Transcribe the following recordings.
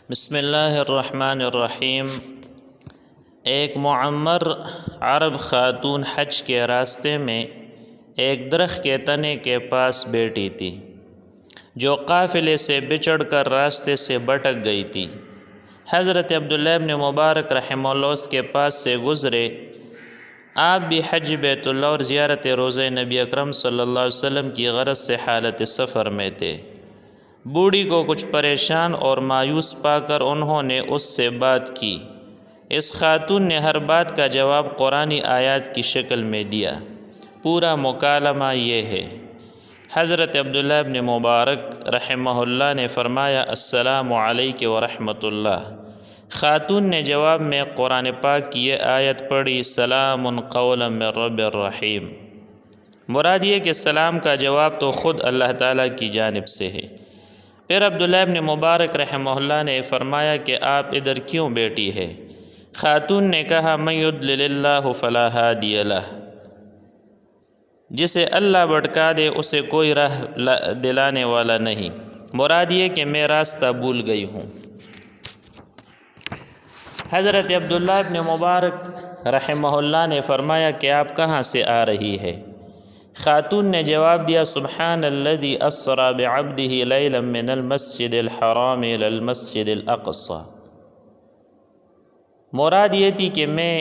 بسم اللہ الرحمن الرحیم۔ ایک معمر عرب خاتون حج کے راستے میں ایک درخت کے تنے کے پاس بیٹھی تھی جو قافلے سے بچڑ کر راستے سے بھٹک گئی تھی۔ حضرت عبداللہ ابن مبارک رحمہ اللہ اس کے پاس سے گزرے۔ آپ بھی حج بیت اللہ اور زیارت روضہ نبی اکرم صلی اللہ علیہ وسلم کی غرض سے حالت سفر میں تھے۔ بوڑھی کو کچھ پریشان اور مایوس پا کر انہوں نے اس سے بات کی۔ اس خاتون نے ہر بات کا جواب قرآنی آیات کی شکل میں دیا۔ پورا مکالمہ یہ ہے۔ حضرت عبداللہ ابن مبارک رحمہ اللہ نے فرمایا السلام علیکم ورحمۃ اللہ۔ خاتون نے جواب میں قرآن پاک کی یہ آیت پڑھی سلام قولا من رب الرحیم۔ مراد یہ کہ سلام کا جواب تو خود اللہ تعالیٰ کی جانب سے ہے۔ پھر عبداللہ ابن مبارک رحمہ اللہ نے فرمایا کہ آپ ادھر کیوں بیٹھی ہے؟ خاتون نے کہا من یضلل اللہ فلا ہادی لہ، جسے اللہ بھٹکا دے اسے کوئی راہ دلانے والا نہیں۔ مراد یہ کہ میں راستہ بھول گئی ہوں۔ حضرت عبداللہ ابن مبارک رحمہ اللہ نے فرمایا کہ آپ کہاں سے آ رہی ہے؟ خاتون نے جواب دیا سبحان الذی اسری بعبدہ لیلا من المسجد الحرام الی المسجد الاقصی۔ مراد یہ تھی کہ میں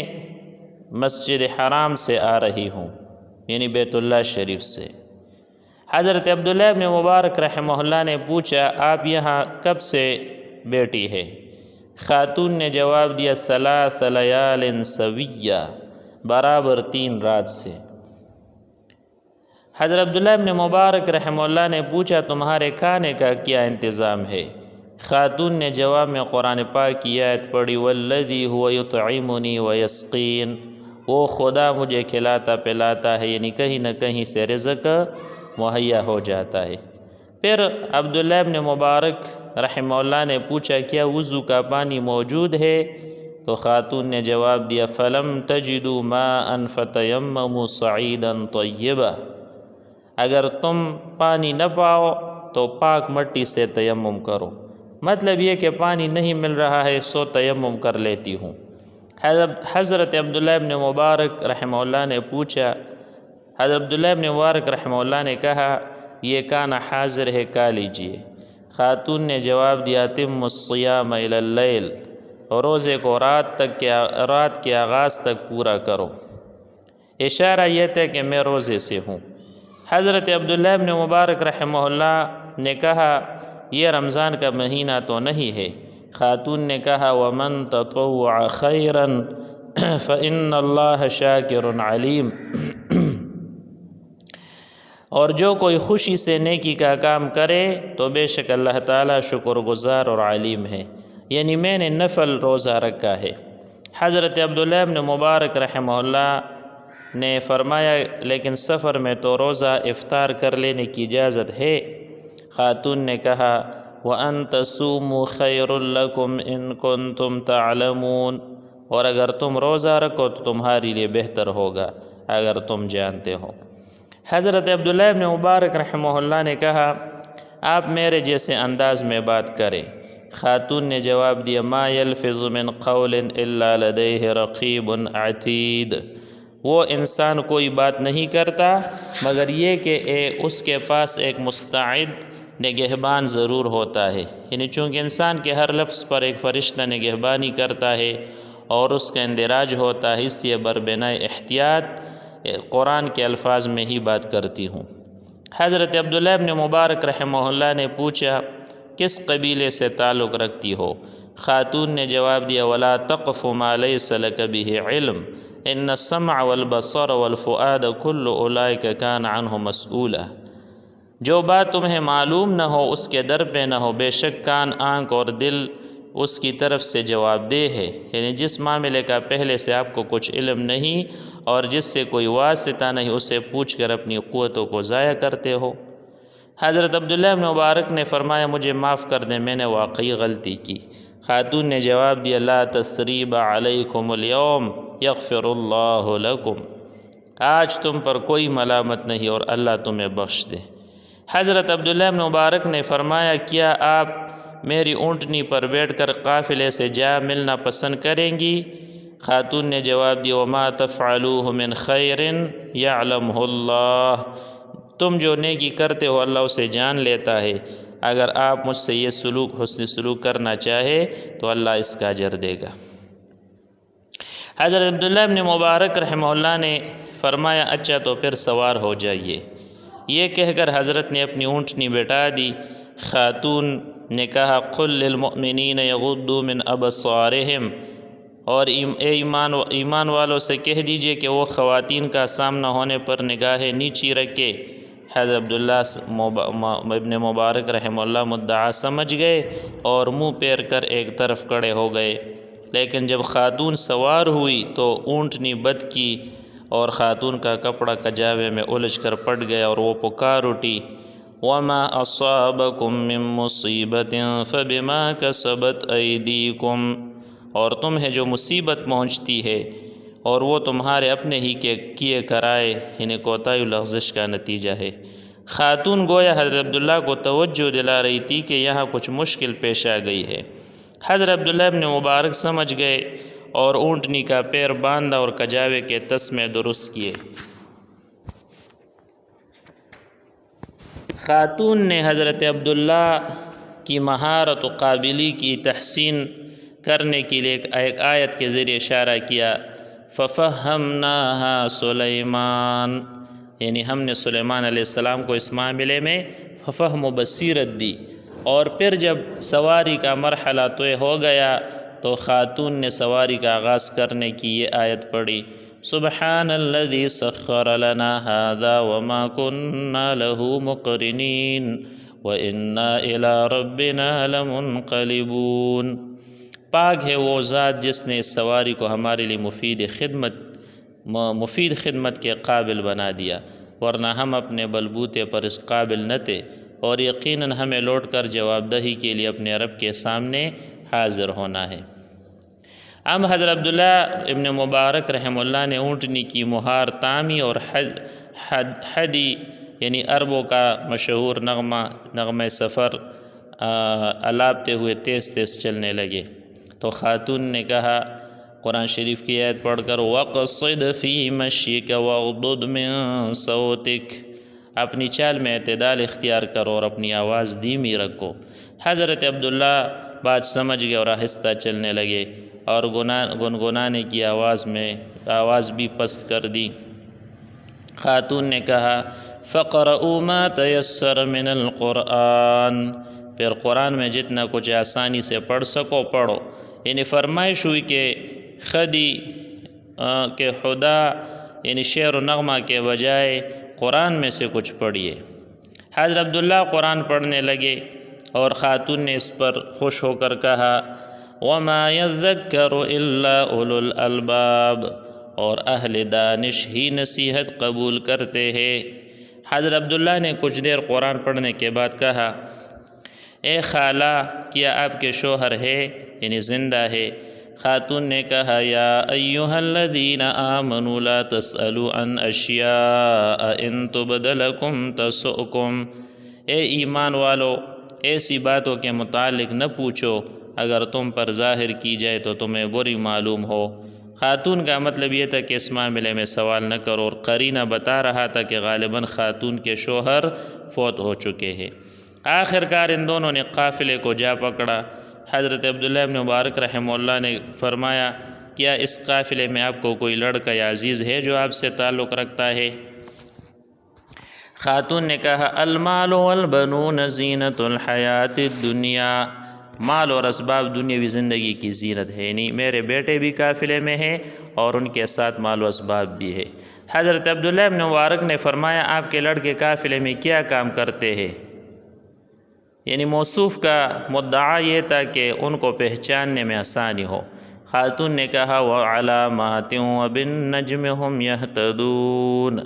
مسجد حرام سے آ رہی ہوں، یعنی بیت اللہ شریف سے۔ حضرت عبداللہ ابن مبارک رحمہ اللہ نے پوچھا آپ یہاں کب سے بیٹھی ہے؟ خاتون نے جواب دیا ثلاث لیال سویہ، برابر 3 رات سے۔ حضرت عبداللہ ابن مبارک رحمہ اللہ نے پوچھا تمہارے کھانے کا کیا انتظام ہے؟ خاتون نے جواب میں قرآن پاک کی آیت پڑھی والذی هو یطعمنی ویسقین، وہ خدا مجھے کھلاتا پلاتا ہے، یعنی کہیں نہ کہیں سے رزق مہیا ہو جاتا ہے۔ پھر عبداللہ ابن مبارک رحمہ اللہ نے پوچھا کیا وضو کا پانی موجود ہے؟ تو خاتون نے جواب دیا فلم تجدوا ماء فتیمموا صعیدا طیبا، اگر تم پانی نہ پاؤ تو پاک مٹی سے تیمم کرو۔ مطلب یہ کہ پانی نہیں مل رہا ہے سو تیمم کر لیتی ہوں۔ حضرت عبداللہ ابن مبارک رحمہ اللہ نے پوچھا، حضرت عبداللہ ابن مبارک رحمہ اللہ نے کہا یہ کانا حاضر ہے کھا لیجیے۔ خاتون نے جواب دیا اتم الصیام الی اللیل، اور روزے کو رات کے آغاز تک پورا کرو۔ اشارہ یہ تھا کہ میں روزے سے ہوں۔ حضرت عبداللہ ابن مبارک رحمہ اللہ نے کہا یہ رمضان کا مہینہ تو نہیں ہے؟ خاتون نے کہا ومن تطوع خیرا فإن اللہ شاکر علیم، اور جو کوئی خوشی سے نیکی کا کام کرے تو بے شک اللہ تعالیٰ شکر گزار اور علیم ہے، یعنی میں نے نفل روزہ رکھا ہے۔ حضرت عبداللہ ابن مبارک رحمہ اللہ نے فرمایا لیکن سفر میں تو روزہ افطار کر لینے کی اجازت ہے۔ خاتون نے کہا وَأَن تَصُومُوا خَيْرٌ لَكُمْ إِن كُنتُمْ تَعْلَمُونَ، اور اگر تم روزہ رکھو تو تمہارے لیے بہتر ہوگا اگر تم جانتے ہو۔ حضرت عبداللہ ابن مبارک رحمہ اللہ نے کہا آپ میرے جیسے انداز میں بات کریں۔ خاتون نے جواب دیا ما يلفظ من قول الا لديه رقیب عتید، وہ انسان کوئی بات نہیں کرتا مگر یہ کہ اس کے پاس ایک مستعد نگہبان ضرور ہوتا ہے، یعنی چونکہ انسان کے ہر لفظ پر ایک فرشتہ نگہبانی کرتا ہے اور اس کا اندراج ہوتا ہے، اس لیے بربنائے احتیاط قرآن کے الفاظ میں ہی بات کرتی ہوں۔ حضرت عبداللہ ابن مبارک رحمہ اللہ نے پوچھا کس قبیلے سے تعلق رکھتی ہو؟ خاتون نے جواب دیا ولا تقف ما لیس لک بہ علم ان السمع والبصر والفؤاد کل اولئک کان عنہ مسئولا، جو بات تمہیں معلوم نہ ہو اس کے در پہ نہ ہو، بے شک کان، آنکھ اور دل اس کی طرف سے جواب دہ ہے، یعنی جس معاملے کا پہلے سے آپ کو کچھ علم نہیں اور جس سے کوئی واسطہ نہیں اسے پوچھ کر اپنی قوتوں کو ضائع کرتے ہو۔ حضرت عبداللہ ابن مبارک نے فرمایا مجھے معاف کر دیں میں نے واقعی غلطی کی۔ خاتون نے جواب دیا لا تثریب علیکم اليوم یغفر اللہ لکم، آج تم پر کوئی ملامت نہیں اور اللہ تمہیں بخش دے۔ حضرت عبداللہ ابن مبارک نے فرمایا کیا آپ میری اونٹنی پر بیٹھ کر قافلے سے جا ملنا پسند کریں گی؟ خاتون نے جواب دیا وما تفعلوه من خیر یعلمہ اللہ، تم جو نیکی کرتے ہو اللہ اسے جان لیتا ہے، اگر آپ مجھ سے یہ سلوک حسن سلوک کرنا چاہے تو اللہ اس کا اجر دے گا۔ حضرت عبداللہ ابن مبارک رحمہ اللہ نے فرمایا اچھا تو پھر سوار ہو جائیے۔ یہ کہہ کر حضرت نے اپنی اونٹنی بٹھا دی۔ خاتون نے کہا قل للمؤمنین یغضوا من ابصارہم، اور ایمان والوں سے کہہ دیجئے کہ وہ خواتین کا سامنا ہونے پر نگاہیں نیچی رکھے۔ حضرت عبداللہ ابن مبارک رحمہ اللہ مدعا سمجھ گئے اور منہ پیر کر ایک طرف کھڑے ہو گئے، لیکن جب خاتون سوار ہوئی تو اونٹنی بد کی اور خاتون کا کپڑا کجاوے میں الجھ کر پڑ گیا اور وہ پکار اٹھی وما اصابکم من مصیبت فبما کسبت ایدیکم، اور تمہیں جو مصیبت پہنچتی ہے اور وہ تمہارے اپنے ہی کے کیے کرائے یعنی کوتاہی و لغزش کا نتیجہ ہے۔ خاتون گویا حضرت عبداللہ کو توجہ دلا رہی تھی کہ یہاں کچھ مشکل پیش آ گئی ہے۔ حضرت عبداللہ ابن مبارک سمجھ گئے اور اونٹنی کا پیر باندھا اور کجاوے کے تسمے درست کیے۔ خاتون نے حضرت عبداللہ کی مہارت و قابلی کی تحسین کرنے کے لیے ایک آیت کے ذریعے اشارہ کیا فَفَهَّمْنَاهَا سُلَيْمَان، یعنی ہم نے سلیمان علیہ السلام کو اس معاملے میں فہم و بصیرت دی، اور پھر جب سواری کا مرحلہ طے ہو گیا تو خاتون نے سواری کا آغاز کرنے کی یہ آیت پڑھی سبحان الذی سخر لنا هذا وما كنا له مقرنین وإنا إلى ربنا لمنقلبون، پاک ہے وہ ذات جس نے اس سواری کو ہمارے لیے مفید خدمت کے قابل بنا دیا، ورنہ ہم اپنے بلبوتے پر اس قابل نہ تھے، اور یقیناً ہمیں لوٹ کر جواب دہی کے لیے اپنے رب کے سامنے حاضر ہونا ہے۔ اب حضرت عبداللہ ابن مبارک رحمہ اللہ نے اونٹنی کی مہار تامی اور حدی یعنی عربوں کا مشہور نغمہ سفر الاپتے ہوئے تیز تیز چلنے لگے، تو خاتون نے کہا قرآن شریف کی آیت پڑھ کر وَقْصِدْ فِي مَشْيِكَ وَاغْضُضْ مِن صَوْتِكَ، اپنی چال میں اعتدال اختیار کرو اور اپنی آواز دھیمی رکھو۔ حضرت عبداللہ بات سمجھ گئے اور آہستہ چلنے لگے اور گنگنانے کی آواز بھی پست کر دی۔ خاتون نے کہا فَقْرَؤُوا مَا تَيَسَّرَ مِنَ الْقُرْآنِ، پھر قرآن میں جتنا کچھ آسانی سے پڑھ سکو پڑھو، یعنی فرمائش ہوئی کہ خدی کے خدا یعنی شعر و نغمہ کے بجائے قرآن میں سے کچھ پڑھیے۔ حضرت عبداللہ قرآن پڑھنے لگے اور خاتون نے اس پر خوش ہو کر کہا وَمَا يَذَّكَّرُ إِلَّا أُولُو الْأَلْبَابِ، اور اہل دانش ہی نصیحت قبول کرتے ہیں۔ حضرت عبداللہ نے کچھ دیر قرآن پڑھنے کے بعد کہا اے خالہ کیا آپ کے شوہر ہے یعنی زندہ ہے؟ خاتون نے کہا یا ایھا الذین آمنوا لا تسألوا عن اشیاء ان تبد لکم تسؤکم، اے ایمان والو ایسی باتوں کے متعلق نہ پوچھو اگر تم پر ظاہر کی جائے تو تمہیں بری معلوم ہو۔ خاتون کا مطلب یہ تھا کہ اس معاملے میں سوال نہ کرو، اور قرینہ بتا رہا تھا کہ غالباً خاتون کے شوہر فوت ہو چکے ہیں۔ آخرکار ان دونوں نے قافلے کو جا پکڑا۔ حضرت عبداللہ ابن مبارک رحمہ اللہ نے فرمایا کیا اس قافلے میں آپ کو کوئی لڑکا یا عزیز ہے جو آپ سے تعلق رکھتا ہے؟ خاتون نے کہا المال والبنون زینت الحیات الدنیا، مال اور اسباب دنیاوی زندگی کی زینت ہے، یعنی میرے بیٹے بھی قافلے میں ہیں اور ان کے ساتھ مال و اسباب بھی ہے۔ حضرت عبداللہ ابن مبارک نے فرمایا آپ کے لڑکے قافلے میں کیا کام کرتے ہیں؟ یعنی موصوف کا مدعا یہ تھا کہ ان کو پہچاننے میں آسانی ہو۔ خاتون نے کہا وعلامات وبالنجم هم يهتدون،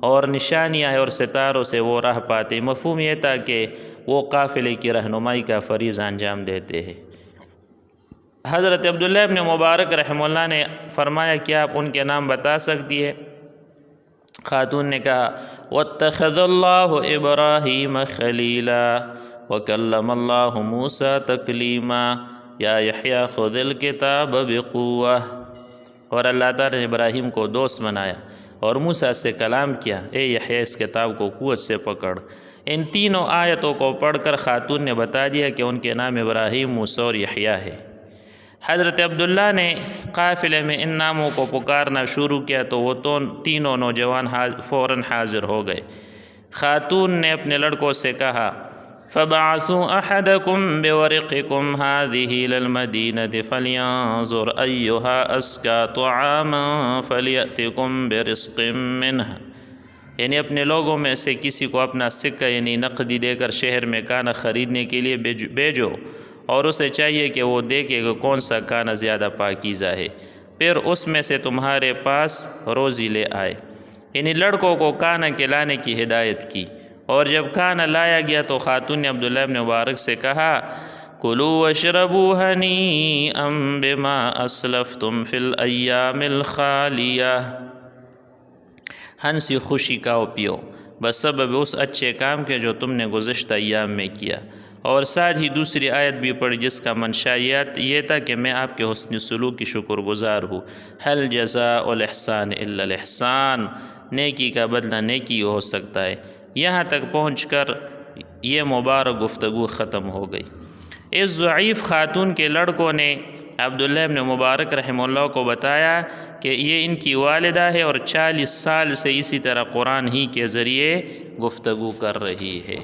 اور نشانیاں ہیں اور ستاروں سے وہ راہ پاتے۔ مفہوم یہ تھا کہ وہ قافلے کی رہنمائی کا فریضہ انجام دیتے ہیں۔ حضرت عبداللہ ابن مبارک رحمہ اللہ نے فرمایا کیا آپ ان کے نام بتا سکتی ہے؟ خاتون نے کہا واتخذ اللہ ابراہیم خلیلا وکلم اللہ موسیٰ تکلیما، یا یحییٰ خذ الکتاب بقوہ، اور اللہ تعالیٰ نے ابراہیم کو دوست بنایا اور موسیٰ سے کلام کیا، اے یحییٰ اس کتاب کو قوت سے پکڑ۔ ان تینوں آیتوں کو پڑھ کر خاتون نے بتا دیا کہ ان کے نام ابراہیم، موسیٰ اور یحییٰ ہے۔ حضرت عبداللہ نے قافلے میں ان ناموں کو پکارنا شروع کیا تو وہ تینوں نوجوان فوراً حاضر ہو گئے۔ خاتون نے اپنے لڑکوں سے کہا فَبَعَثُوا أَحَدَكُمْ بِوَرِقِكُمْ هَذِهِ إِلَى الْمَدِينَةِ فَلْيَنظُرْ أَيُّهَا أَزْكَىٰ طَعَامًا فَلْيَأْتِكُمْ بِرِزْقٍ مِّنْهُ، یعنی اپنے لوگوں میں سے کسی کو اپنا سکہ یعنی نقدی دے کر شہر میں کھانا خریدنے کے لیے بھیجو، اور اسے چاہیے کہ وہ دیکھے کہ کون سا کھانا زیادہ پاکیزہ ہے، پھر اس میں سے تمہارے پاس روزی لے آئے۔ یعنی لڑکوں کو کھانا کھلانے کی ہدایت کی، اور جب کھانا لایا گیا تو خاتون نے عبداللہ ابن مبارک سے کہا کُلُوا وَاشْرَبُوا هَنِيئًا بِمَا أَسْلَفْتُمْ فِي الْأَيَّامِ الْخَالِيَةِ، ہنسی خوشی کھاؤ پیو بس سبب اس اچھے کام کے جو تم نے گزشتہ ایام میں کیا۔ اور ساتھ ہی دوسری آیت بھی پڑھی جس کا منشا یہ تھا کہ میں آپ کے حسن سلوک کی شکر گزار ہوں۔ هل جزاء الإحسان إلا الإحسان، نیکی کا بدلہ نیکی ہو سکتا ہے۔ یہاں تک پہنچ کر یہ مبارک گفتگو ختم ہو گئی۔ اس ضعیف خاتون کے لڑکوں نے عبداللہ ابن مبارک رحمہ اللہ کو بتایا کہ یہ ان کی والدہ ہے اور 40 سال سے اسی طرح قرآن ہی کے ذریعے گفتگو کر رہی ہے۔